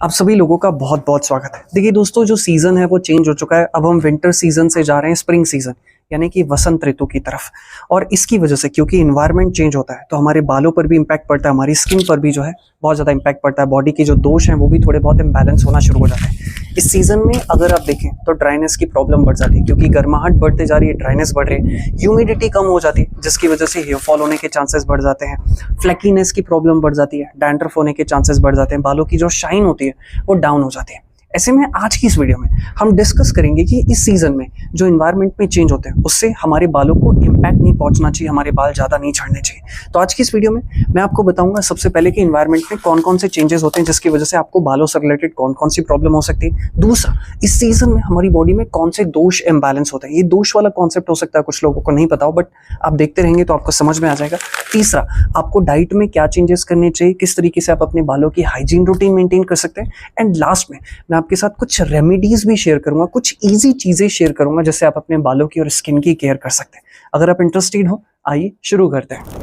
आप सभी लोगों का बहुत बहुत स्वागत है। देखिए दोस्तों, जो सीजन है वो चेंज हो चुका है। अब हम विंटर सीजन से जा रहे हैं स्प्रिंग सीजन, यानी कि वसंत ऋतु की तरफ। और इसकी वजह से, क्योंकि इन्वायरमेंट चेंज होता है, तो हमारे बालों पर भी इम्पैक्ट पड़ता है, हमारी स्किन पर भी जो है बहुत ज़्यादा इम्पैक्ट पड़ता है। बॉडी के जो दोष हैं वो भी थोड़े बहुत इम्बैलेंस होना शुरू हो जाते हैं। इस सीजन में अगर आप देखें तो ड्राइनेस की प्रॉब्लम बढ़ जाती है, क्योंकि गर्माहट बढ़ते जा रही है, ड्राइनेस बढ़ रही है, ह्यूमिडिटी कम हो जाती है, जिसकी वजह से हेयर फॉल होने के चांसेस बढ़ जाते हैं, फ्लैकीनेस की प्रॉब्लम बढ़ जाती है, डैंड्रफ होने के चांसेस बढ़ जाते हैं, बालों की जो शाइन होती है वो डाउन हो जाती है। ऐसे में आज की इस वीडियो में हम डिस्कस करेंगे कि इस सीजन में जो इन्वायरमेंट में चेंज होते हैं उससे हमारे बालों को इम्पैक्ट नहीं पहुंचना चाहिए, हमारे बाल ज़्यादा नहीं झड़ने चाहिए। तो आज की इस वीडियो में मैं आपको बताऊंगा सबसे पहले कि इन्वायरमेंट में कौन कौन से चेंजेस होते हैं जिसकी वजह से आपको बालों से रिलेटेड कौन कौन सी प्रॉब्लम हो सकती है। दूसरा, इस सीजन में हमारी बॉडी में कौन से दोष इम्बैलेंस होते हैं। ये दोष वाला कॉन्सेप्ट हो सकता है कुछ लोगों को नहीं पता हो, बट आप देखते रहेंगे तो आपको समझ में आ जाएगा। तीसरा, आपको डाइट में क्या चेंजेस करने चाहिए, किस तरीके से आप अपने बालों की हाइजीन रूटीन मेंटेन कर सकते हैं। एंड लास्ट में मैं आपके साथ कुछ रेमेडीज भी शेयर करूंगा, कुछ इजी चीजें शेयर करूंगा जिससे आप अपने बालों की और स्किन की केयर कर सकते हैं। अगर आप इंटरेस्टेड हो, आइए शुरू करते हैं।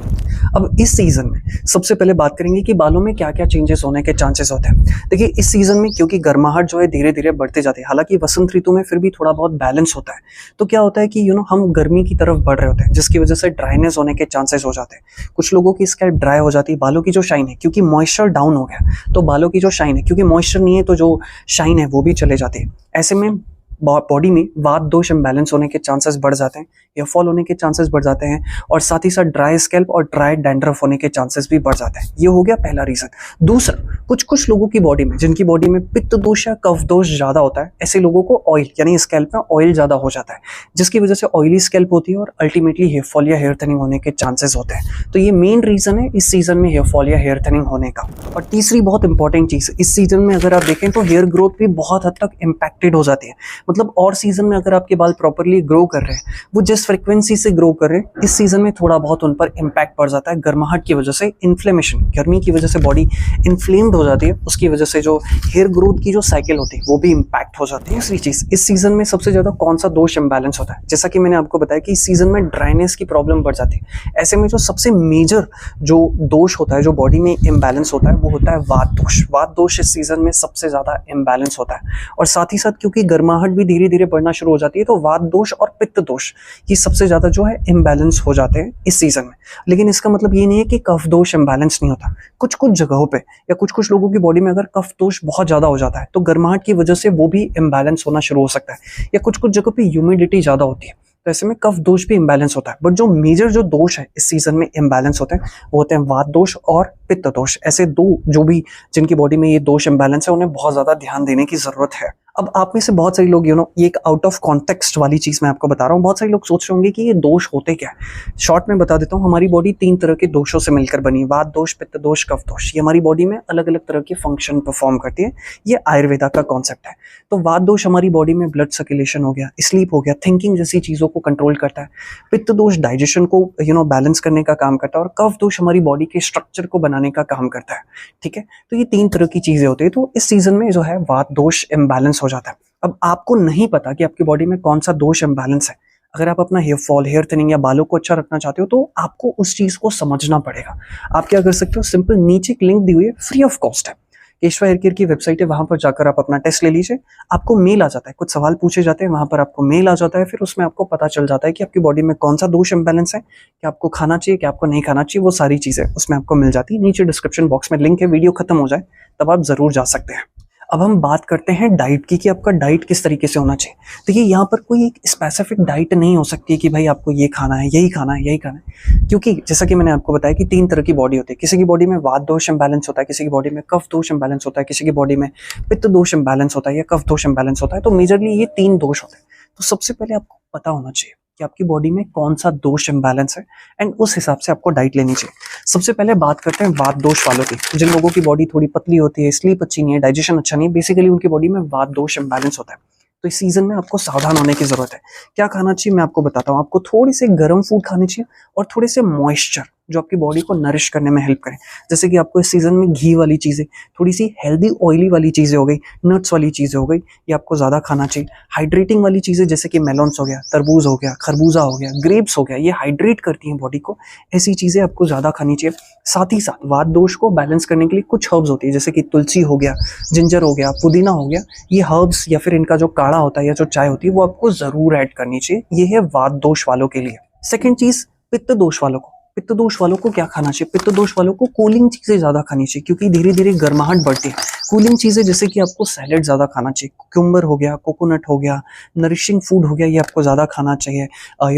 अब इस सीजन में सबसे पहले बात करेंगे कि बालों में क्या क्या चेंजेस होने के चांसेस होते हैं। देखिए, इस सीजन में क्योंकि गर्माहट जो है धीरे धीरे बढ़ते जाती है, हालांकि वसंत ऋतु में फिर भी थोड़ा बहुत बैलेंस होता है, तो क्या होता है कि हम गर्मी की तरफ बढ़ रहे होते हैं, जिसकी वजह से ड्राइनेस होने के चांसेस हो जाते हैं। कुछ लोगों की स्कैल्प ड्राई हो जाती है, बालों की जो शाइन है, क्योंकि मॉइस्चर डाउन हो गया तो बालों की जो शाइन है, क्योंकि मॉइस्चर नहीं है तो जो शाइन है वो भी चले जाती है। ऐसे में बॉडी में वात दोष इम्बैलेंस होने के चांसेस बढ़ जाते हैं, हेयर फॉल होने के चांसेस बढ़ जाते हैं, और साथ ही साथ ड्राई स्कैल्प और ड्राई डैंड्रफ होने के चांसेस भी बढ़ जाते हैं। ये हो गया पहला रीजन। दूसरा, कुछ लोगों की बॉडी में, जिनकी बॉडी में पित्त दोष या कफ दोष ज्यादा होता है, ऐसे लोगों को ऑयल यानी स्कैल्प में ऑयल ज्यादा हो जाता है, जिसकी वजह से ऑयली स्कैल्प होती है और अल्टीमेटली हेयर फॉल या हेयर थिनिंग होने के चांसेस होते हैं। तो ये मेन रीजन है इस सीजन में हेयर फॉल या हेयर थिनिंग होने का। और तीसरी बहुत इंपॉर्टेंट चीज, इस सीजन में अगर आप देखें तो हेयर ग्रोथ भी बहुत हद तक इम्पैक्टेड हो जाती है। मतलब और सीजन में अगर आपके बाल प्रॉपर्ली ग्रो कर रहे हैं, वो जिस फ्रीक्वेंसी से ग्रो कर रहे हैं, इस सीजन में थोड़ा बहुत उन पर इम्पैक्ट पड़ जाता है। गर्माहट की वजह से, इन्फ्लेमेशन, गर्मी की वजह से बॉडी इन्फ्लेम्ड हो जाती है, उसकी वजह से जो हेयर ग्रोथ की जो साइकिल होती है वो भी इम्पैक्ट हो जाती है। दूसरी चीज, इस सीजन में सबसे ज्यादा कौन सा दोष इम्बैलेंस होता है, जैसा कि मैंने आपको बताया कि इस सीजन में ड्राइनेस की प्रॉब्लम बढ़ जाती है। ऐसे में जो सबसे मेजर जो दोष होता है, जो बॉडी में इम्बैलेंस होता है, वो होता है वात दोष। वात दोष इस सीजन में सबसे ज्यादा इम्बैलेंस होता है। और साथ ही साथ क्योंकि गर्माहट भी धीरे धीरे बढ़ना शुरू हो जाती है, तो वात दोष और पित्त दोष ये सबसे ज्यादा जो है इम्बैलेंस हो जाते हैं इस सीजन में। लेकिन इसका मतलब ये नहीं है कि कफ दोष इम्बैलेंस नहीं होता। कुछ कुछ जगहों पे या कुछ लोगों की बॉडी में अगर कफ दोष बहुत ज्यादा हो जाता है तो गर्माहट की वजह से वो भी इम्बैलेंस होना शुरू हो सकता है, या कुछ कुछ जगहों पे ह्यूमिडिटी ज्यादा होती है, तो ऐसे में कफ दोष भी इम्बैलेंस होता है। बट जो मेजर जो दोष है इस सीजन में इम्बैलेंस होते हैं, वो होते हैं वात दोष और पित्त दोष। ऐसे दो जो भी जिनकी बॉडी में ये दोष इम्बैलेंस है, उन्हें बहुत ज्यादा ध्यान देने की जरूरत है। अब आप में से बहुत सारे लोग ये एक आउट ऑफ कॉन्टेक्स्ट वाली चीज मैं आपको बता रहा हूँ। बहुत सारे लोग सोच रहे होंगे कि ये दोष होते क्या है। शॉर्ट में बता देता हूँ, हमारी बॉडी 3 तरह के दोषों से मिलकर बनी है, वात दोष, पित्त दोष, कफ दोष। ये हमारी बॉडी में अलग अलग तरह के फंक्शन परफॉर्म करती है। ये आयुर्वेदा का कॉन्सेप्ट है। तो वात दोष हमारी बॉडी में ब्लड सर्कुलेशन हो गया, स्लीप हो गया, थिंकिंग जैसी चीजों को कंट्रोल करता है। पित्त दोष डाइजेशन को बैलेंस करने का काम करता है, और कफ दोष हमारी बॉडी के स्ट्रक्चर को बनाने का काम करता है। ठीक है, तो ये 3 तरह की चीजें होती है। तो इस सीजन में जो है वात दोष इम्बैलेंस हो जाता है। अब आपको नहीं पता कि आपकी बॉडी में कौन सा दोष इम्बैलेंस है। अगर आप अपना हेयर फॉल, हेयर थिनिंग या बालों को अच्छा रखना चाहते हो, तो आपको उस चीज को समझना पड़ेगा। आप क्या कर सकते हो, सिंपल नीचे एक लिंक दी हुई है, फ्री ऑफ कॉस्ट है, केशवा हेयर केयर की वेबसाइट है, वहां पर जाकर आप अपना टेस्ट ले लीजिए। आपको मेल आ जाता है, कुछ सवाल पूछे जाते हैं, वहां पर आपको मेल आ जाता है, फिर उसमें आपको पता चल जाता है कि आपकी बॉडी में कौन सा दोष इम्बैलेंस है, क्या आपको खाना चाहिए, क्या आपको नहीं खाना चाहिए, वो सारी चीजें उसमें आपको मिल जाती है। नीचे डिस्क्रिप्शन बॉक्स में लिंक है, वीडियो खत्म हो जाए तब आप जरूर जा सकते हैं। अब हम बात करते हैं डाइट की, कि आपका डाइट किस तरीके से होना चाहिए। देखिए, यहाँ पर कोई एक स्पेसिफिक डाइट नहीं हो सकती कि भाई आपको ये खाना है, यही खाना है, यही खाना है, क्योंकि जैसा कि मैंने आपको बताया कि 3 तरह की बॉडी होती है। किसी की बॉडी में वात दोष इम्बैलेंस होता है, किसी की बॉडी में कफ दोष इम्बैलेंस होता है, किसी की बॉडी में पित्त दोष इम्बैलेंस होता है या कफ दोष इम्बैलेंस होता है। तो मेजरली ये 3 दोष होते हैं। तो सबसे पहले आपको पता होना चाहिए कि आपकी बॉडी में कौन सा दोष इम्बैलेंस है, एंड उस हिसाब से आपको डाइट लेनी चाहिए। सबसे पहले बात करते हैं वात दोष वालों की। जिन लोगों की बॉडी थोड़ी पतली होती है, स्लीप अच्छी नहीं है, डाइजेशन अच्छा नहीं है, बेसिकली उनकी बॉडी में वात दोष इम्बैलेंस होता है। तो इस सीजन में आपको सावधान होने की जरूरत है। क्या खाना चाहिए मैं आपको बताता हूँ। आपको थोड़ी से गर्म फूड खाने चाहिए और थोड़े से मॉइस्चर, जो आपकी बॉडी को नरिश करने में हेल्प करें। जैसे कि आपको इस सीजन में घी वाली चीज़ें, थोड़ी सी हेल्दी ऑयली वाली चीज़ें हो गई, नट्स वाली चीज़ें हो गई, ये आपको ज़्यादा खाना चाहिए। हाइड्रेटिंग वाली चीज़ें जैसे कि मेलॉन्स हो गया, तरबूज हो गया, खरबूजा हो गया, ग्रेप्स हो गया, ये हाइड्रेट करती हैं बॉडी को, ऐसी चीज़ें आपको ज़्यादा खानी चाहिए। साथ ही साथ वात दोष को बैलेंस करने के लिए कुछ हर्ब्स होती है, जैसे कि तुलसी हो गया, जिंजर हो गया, पुदीना हो गया, ये हर्ब्स या फिर इनका जो काढ़ा होता है या जो चाय होती है वो आपको ज़रूर ऐड करनी चाहिए। ये है वात दोष वालों के लिए। सेकंड चीज़, पित्त दोष वालों को। पित्त दोष वालों को क्या खाना चाहिए? पित्त दोष वालों को कूलिंग चीज़ें ज़्यादा खानी चाहिए, क्योंकि धीरे धीरे गर्माहट बढ़ती है। कूलिंग चीज़ें जैसे कि आपको सैलेड ज़्यादा खाना चाहिए, कुकुम्बर हो गया, कोकोनट हो गया, नरिशिंग फूड हो गया, ये आपको ज़्यादा खाना चाहिए।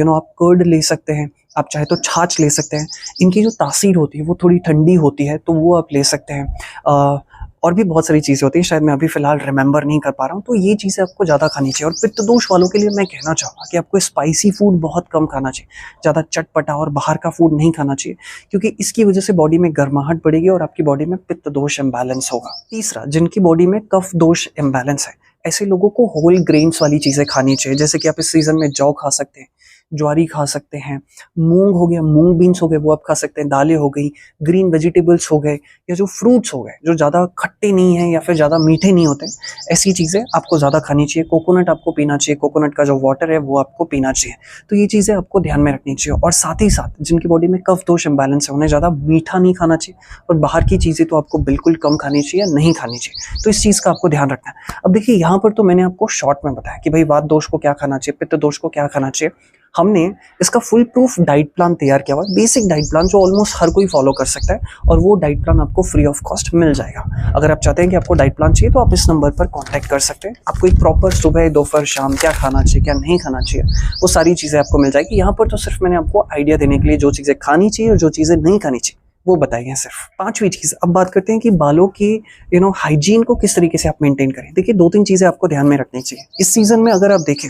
आप कर्ड ले सकते हैं, आप चाहे तो छाछ ले सकते हैं। इनकी जो तासीर होती है वो थोड़ी ठंडी होती है, तो वो आप ले सकते हैं। और भी बहुत सारी चीज़ें होती हैं, शायद मैं अभी फ़िलहाल रिमेंबर नहीं कर पा रहा हूँ, तो ये चीज़ें आपको ज़्यादा खानी चाहिए। और पित्त दोष वालों के लिए मैं कहना चाहूँगा कि आपको स्पाइसी फूड बहुत कम खाना चाहिए, ज़्यादा चटपटा और बाहर का फूड नहीं खाना चाहिए, क्योंकि इसकी वजह से बॉडी में गर्माहट बढ़ेगी और आपकी बॉडी में पित्त दोष इम्बैलेंस होगा। तीसरा, जिनकी बॉडी में कफ दोष इम्बैलेंस है, ऐसे लोगों को होल ग्रेन्स वाली चीज़ें खानी चाहिए। जैसे कि आप इस सीज़न में जौ खा सकते हैं, ज्वारी खा सकते हैं, मूंग हो गया, मूंग बीन्स हो गए, वो आप खा सकते हैं, दालें हो गई, ग्रीन वेजिटेबल्स हो गए, या जो फ्रूट्स हो गए जो ज़्यादा खट्टे नहीं हैं या फिर ज़्यादा मीठे नहीं होते, ऐसी चीज़ें आपको ज़्यादा खानी चाहिए। कोकोनट आपको पीना चाहिए, कोकोनट का जो वाटर है वो आपको पीना चाहिए। तो ये चीज़ें आपको ध्यान में रखनी चाहिए। और साथ ही साथ जिनकी बॉडी में कफ दोष इम्बैलेंस है, उन्हें ज़्यादा मीठा नहीं खाना चाहिए, और बाहर की चीज़ें तो आपको बिल्कुल कम खानी चाहिए, नहीं खानी चाहिए। तो इस चीज़ का आपको ध्यान रखना है। अब देखिए, यहाँ पर तो मैंने आपको शॉर्ट में बताया कि भाई वात दोष को क्या खाना चाहिए, पित्त दोष को क्या खाना चाहिए। हमने इसका फुल प्रूफ डाइट प्लान तैयार किया हुआ है, बेसिक डाइट प्लान जो ऑलमोस्ट हर कोई फॉलो कर सकता है, और वो डाइट प्लान आपको फ्री ऑफ कॉस्ट मिल जाएगा। अगर आप चाहते हैं कि आपको डाइट प्लान चाहिए तो आप इस नंबर पर कांटेक्ट कर सकते हैं। आपको एक प्रॉपर सुबह, दोपहर, शाम क्या खाना चाहिए, क्या नहीं खाना चाहिए, वो सारी चीज़ें आपको मिल जाएगी। यहाँ पर तो सिर्फ मैंने आपको आइडिया देने के लिए जो चीज़ें खानी चाहिए और जो चीज़ें नहीं खानी चाहिए वो बताई है सिर्फ। पांचवी चीज़, अब बात करते हैं कि बालों की हाइजीन को किस तरीके से आप मेंटेन करें। देखिए, दो तीन चीज़ें आपको ध्यान में रखनी चाहिए। इस सीजन में अगर आप देखें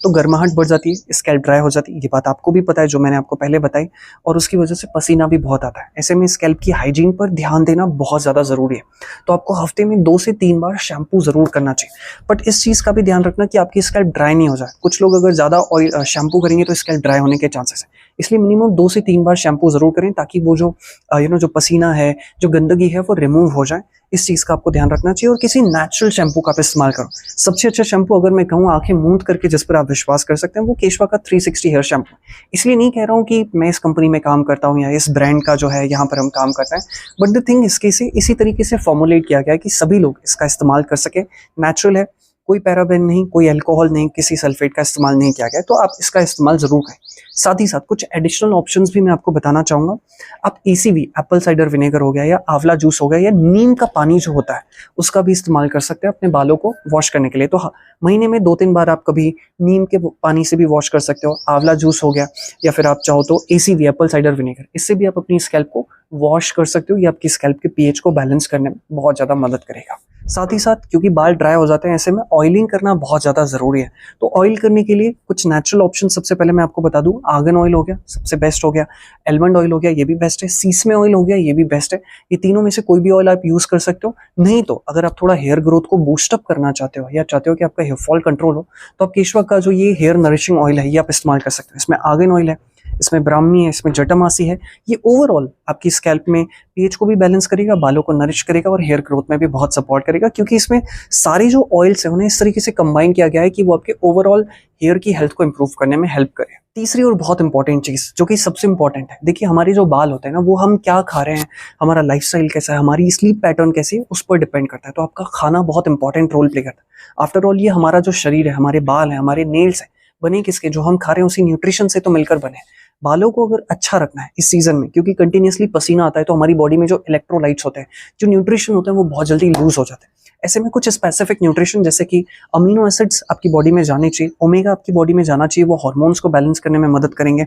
तो गर्माहट बढ़ जाती है, स्कैल्प ड्राई हो जाती है, ये बात आपको भी पता है जो मैंने आपको पहले बताई, और उसकी वजह से पसीना भी बहुत आता है। ऐसे में स्कैल्प की हाइजीन पर ध्यान देना बहुत ज़्यादा ज़रूरी है। तो आपको हफ्ते में 2 से 3 बार शैम्पू ज़रूर करना चाहिए, बट इस चीज़ का भी ध्यान रखना कि आपकी स्कैल्प ड्राई नहीं हो जाए। कुछ लोग अगर ज़्यादा ऑयल शैम्पू करेंगे तो स्कैल्प ड्राई होने के चांसेस है, इसलिए मिनिमम 2 से 3 बार शैम्पू ज़रूर करें, ताकि वो जो जो पसीना है, जो गंदगी है, वो रिमूव हो जाए। इस चीज़ का आपको ध्यान रखना चाहिए। और किसी नेचुरल शैम्पू का आप इस्तेमाल करो। सबसे अच्छा शैम्पू अगर मैं कहूँ आंखें मूंद करके जिस पर आप विश्वास कर सकते हैं, वो केशवा का 360 हेयर शैम्पू। इसलिए नहीं कह रहा हूँ कि मैं इस कंपनी में काम करता हूँ या इस ब्रांड का जो है यहाँ पर हम काम करते हैं, बट द थिंग इसके से इसी तरीके से फॉर्मुलेट किया गया है कि सभी लोग इसका इस्तेमाल कर सके। नेचुरल है, कोई पैराबेन नहीं, कोई अल्कोहल नहीं, किसी सल्फेट का इस्तेमाल नहीं किया गया है, तो आप इसका इस्तेमाल ज़रूर करें। साथ ही साथ कुछ एडिशनल ऑप्शंस भी मैं आपको बताना चाहूँगा। आप ACV, एप्पल साइडर विनेगर हो गया, या आंवला जूस हो गया, या नीम का पानी जो होता है उसका भी इस्तेमाल कर सकते हैं अपने बालों को वॉश करने के लिए। तो महीने में 2-3 बार आप कभी नीम के पानी से भी वॉश कर सकते हो। आंवला जूस हो गया, या फिर आप चाहो तो ACV, एप्पल साइडर विनेगर, इससे भी आप अपनी स्कैल्प को वॉश कर सकते हो। ये आपकी स्कैल्प के pH को बैलेंस करने में बहुत ज़्यादा मदद करेगा। साथ ही साथ क्योंकि बाल ड्राई हो जाते हैं, ऐसे में ऑयलिंग करना बहुत ज़्यादा ज़रूरी है। तो ऑयल करने के लिए कुछ नेचुरल ऑप्शन सबसे पहले मैं आपको बता दूं, आर्गन ऑयल हो गया, सबसे बेस्ट हो गया। एलमंड ऑयल हो गया, ये भी बेस्ट है। सीसमे ऑयल हो गया, ये भी बेस्ट है। ये तीनों में से कोई भी ऑयल आप यूज़ कर सकते हो। नहीं तो अगर आप थोड़ा हेयर ग्रोथ को बूस्टअप करना चाहते हो, या चाहते हो कि आपका हेयर फॉल कंट्रोल हो, तो आप केशवा का जो ये हेयर नरिशिंग ऑयल है ये आप इस्तेमाल कर सकते हो। इसमें आर्गन ऑयल है, इसमें ब्राह्मी है, इसमें जटामासी है। ये ओवरऑल आपकी स्कैल्प में pH को भी बैलेंस करेगा, बालों को नरिश करेगा, और हेयर ग्रोथ में भी बहुत सपोर्ट करेगा, क्योंकि इसमें सारे जो ऑयल्स हैं उन्हें इस तरीके से कंबाइन किया गया है कि वो आपके ओवरऑल हेयर की हेल्थ को इंप्रूव करने में हेल्प करे। तीसरी और बहुत इंपॉर्टेंट चीज़ जो कि सबसे इंपॉर्टेंट है, देखिए हमारे जो बाल होते हैं ना, वो हम क्या खा रहे हैं, हमारा लाइफस्टाइल कैसा है, हमारी स्लीप पैटर्न कैसी है, उस पर डिपेंड करता है। तो आपका खाना बहुत इंपॉर्टेंट रोल प्ले करता है। आफ्टर ऑल ये हमारा जो शरीर है, हमारे बाल हैं, हमारे नेल्स हैं, बने किसके, जो हम खा रहे हैं उसी न्यूट्रिशन से तो मिलकर बने। बालों को अगर अच्छा रखना है इस सीजन में, क्योंकि कंटिन्यूसली पसीना आता है, तो हमारी बॉडी में जो इलेक्ट्रोलाइट्स होते हैं, जो न्यूट्रिशन होते हैं, वो बहुत जल्दी लूज हो जाते हैं। ऐसे में कुछ स्पेसिफिक न्यूट्रिशन जैसे कि अमीनो एसिड्स आपकी बॉडी में जाने चाहिए, ओमेगा आपकी बॉडी में जाना चाहिए, वो हार्मोन्स को बैलेंस करने में मदद करेंगे।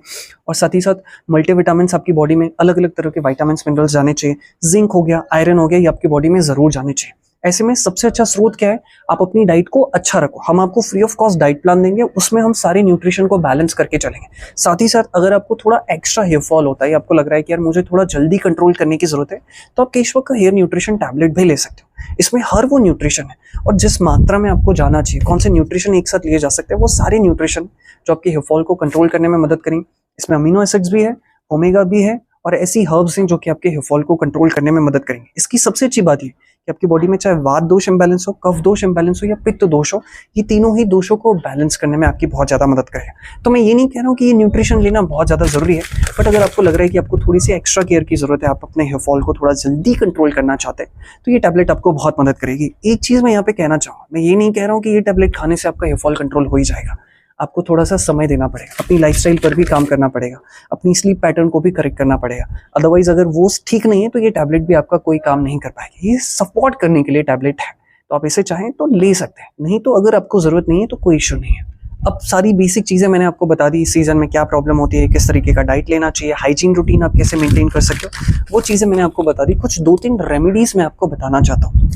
और साथ ही साथ मल्टीविटामिन्स आपकी बॉडी में, अलग अलग तरह के विटामिन्स, मिनरल्स जाने चाहिए। जिंक हो गया, आयरन हो गया, ये आपकी बॉडी में जरूर जाने चाहिए। ऐसे में सबसे अच्छा स्रोत क्या है, आप अपनी डाइट को अच्छा रखो। हम आपको free of cost diet plan देंगे, उसमें हम सारे न्यूट्रिशन को बैलेंस करके चलेंगे। साथ ही साथ अगर आपको थोड़ा एक्स्ट्रा हेयर फॉल होता है, या आपको लग रहा है कि यार मुझे थोड़ा जल्दी कंट्रोल करने की जरूरत है, तो आप केशवा का हेयर न्यूट्रिशन टैबलेट भी ले सकते हो। इसमें हर वो न्यूट्रिशन है, और जिस मात्रा में आपको जाना चाहिए, कौन से न्यूट्रिशन एक साथ लिए जा सकते हैं, वो सारे न्यूट्रिशन जो आपके हेयर फॉल को कंट्रोल करने में मदद करेंगे। इसमें अमीनो एसिड्स भी है, ओमेगा भी है, और ऐसी हर्ब्स हैं जो कि आपके हेयर फॉल को कंट्रोल करने में मदद करेंगे। इसकी सबसे अच्छी बात ये कि आपकी बॉडी में चाहे वात दोष इंबैलेंस हो, कफ दोष इंबैलेंस हो या पित्त दोष हो, ये तीनों ही दोषों को बैलेंस करने में आपकी बहुत ज़्यादा मदद करेगा। तो मैं ये नहीं कह रहा हूँ कि ये न्यूट्रिशन लेना बहुत ज़्यादा ज़रूरी है, बट अगर आपको लग रहा है कि आपको थोड़ी सी एक्स्ट्रा केयर की ज़रूरत है, आप अपने हेयर फॉल को थोड़ा जल्दी कंट्रोल करना चाहते हैं, तो ये टैबलेट आपको बहुत मदद करेगी। एक चीज़ मैं यहाँ पे कहना चाहूँगा, मैं ये नहीं कह रहा हूँ कि ये टैबलेट खाने से आपका हेयर फॉल कंट्रोल हो ही जाएगा। आपको थोड़ा सा समय देना पड़ेगा, अपनी लाइफस्टाइल पर भी काम करना पड़ेगा, अपनी स्लीप पैटर्न को भी करेक्ट करना पड़ेगा। अदरवाइज अगर वो ठीक नहीं है तो ये टैबलेट भी आपका कोई काम नहीं कर पाएगी। ये सपोर्ट करने के लिए टैबलेट है, तो आप इसे चाहें तो ले सकते हैं, नहीं तो अगर आपको ज़रूरत नहीं है तो कोई इशू नहीं है। अब सारी बेसिक चीज़ें मैंने आपको बता दी, इस सीज़न में क्या प्रॉब्लम होती है, किस तरीके का डाइट लेना चाहिए, हाइजीन रूटीन आप कैसे मेंटेन कर सकते हो, वो चीज़ें मैंने आपको बता दी। कुछ 2-3 रेमेडीज़ मैं आपको बताना चाहता हूँ।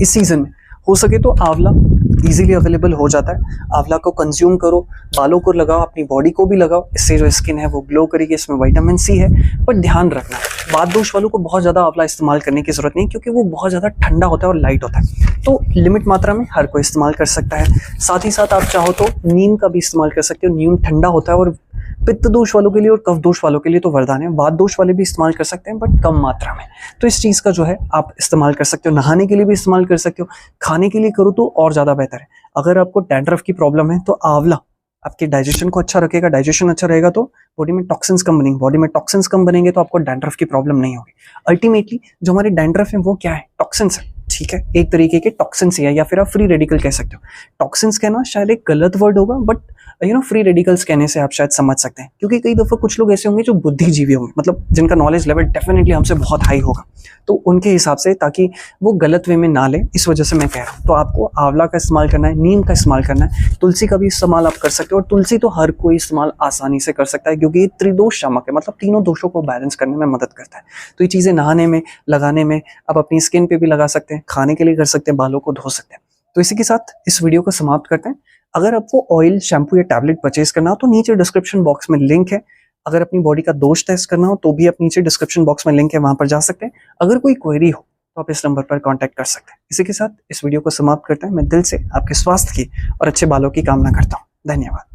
इस सीज़न में हो सके तो आंवला इजीली अवेलेबल हो जाता है, आंवला को कंज्यूम करो, बालों को लगाओ, अपनी बॉडी को भी लगाओ, इससे जो स्किन है वो ग्लो करेगी। इसमें विटामिन सी है, पर ध्यान रखना वात दोष वालों को बहुत ज़्यादा आंवला इस्तेमाल करने की ज़रूरत नहीं, क्योंकि वो बहुत ज़्यादा ठंडा होता है और लाइट होता है, तो लिमिट मात्रा में हर कोई इस्तेमाल कर सकता है। साथ ही साथ आप चाहो तो नीम का भी इस्तेमाल कर सकते हो, नीम ठंडा होता है और पित्त दोष वालों के लिए और कफ दोष वालों के लिए तो वरदान है। वात दोष वाले भी इस्तेमाल कर सकते हैं, बट कम मात्रा में। तो इस चीज़ का जो है आप इस्तेमाल कर सकते हो, नहाने के लिए भी इस्तेमाल कर सकते हो, खाने के लिए करो तो और ज़्यादा बेहतर है। अगर आपको डैंड्रफ की प्रॉब्लम है तो आंवला आपके डाइजेशन को अच्छा रखेगा, डाइजेशन अच्छा रहेगा तो बॉडी में टॉक्सिन्स कम बनेंगे, बॉडी में टॉक्सिन्स कम बनेंगे तो आपको डैंड्रफ की प्रॉब्लम नहीं होगी। अल्टीमेटली जो हमारे डैंड्रफ है वो क्या है, टॉक्सिन्स है, ठीक है, एक तरीके के टॉक्सिन्स ही है, या फिर आप फ्री रेडिकल कह सकते हो। टॉक्सिन्स कहना शायद एक गलत वर्ड होगा, बट फ्री रेडिकल्स कहने से आप शायद समझ सकते हैं, क्योंकि कई दफ़ा कुछ लोग ऐसे होंगे जो बुद्धिजीवी होंगे, मतलब जिनका नॉलेज लेवल डेफिनेटली हमसे बहुत हाई होगा, तो उनके हिसाब से, ताकि वो गलत वे में ना ले, इस वजह से मैं कह रहा हूँ। तो आपको आंवला का इस्तेमाल करना है, नीम का इस्तेमाल करना है, तुलसी का भी इस्तेमाल आप कर सकते हो। और तुलसी तो हर कोई इस्तेमाल आसानी से कर सकता है, क्योंकि ये त्रिदोष शामक है, मतलब तीनों दोषों को बैलेंस करने में मदद करता है। तो ये चीज़ें नहाने में, लगाने में, आप अपनी स्किन पे भी लगा सकते हैं, खाने के लिए कर सकते हैं, बालों को धो सकते हैं। तो इसी के साथ इस वीडियो को समाप्त करते हैं। अगर आपको ऑयल, शैम्पू या टैबलेट परचेज करना हो तो नीचे डिस्क्रिप्शन बॉक्स में लिंक है। अगर अपनी बॉडी का दोष टेस्ट करना हो तो भी आप नीचे डिस्क्रिप्शन बॉक्स में लिंक है, वहां पर जा सकते हैं। अगर कोई क्वेरी हो तो आप इस नंबर पर कांटेक्ट कर सकते हैं। इसी के साथ इस वीडियो को समाप्त करते हैं। मैं दिल से आपके स्वास्थ्य की और अच्छे बालों की कामना करता हूँ। धन्यवाद।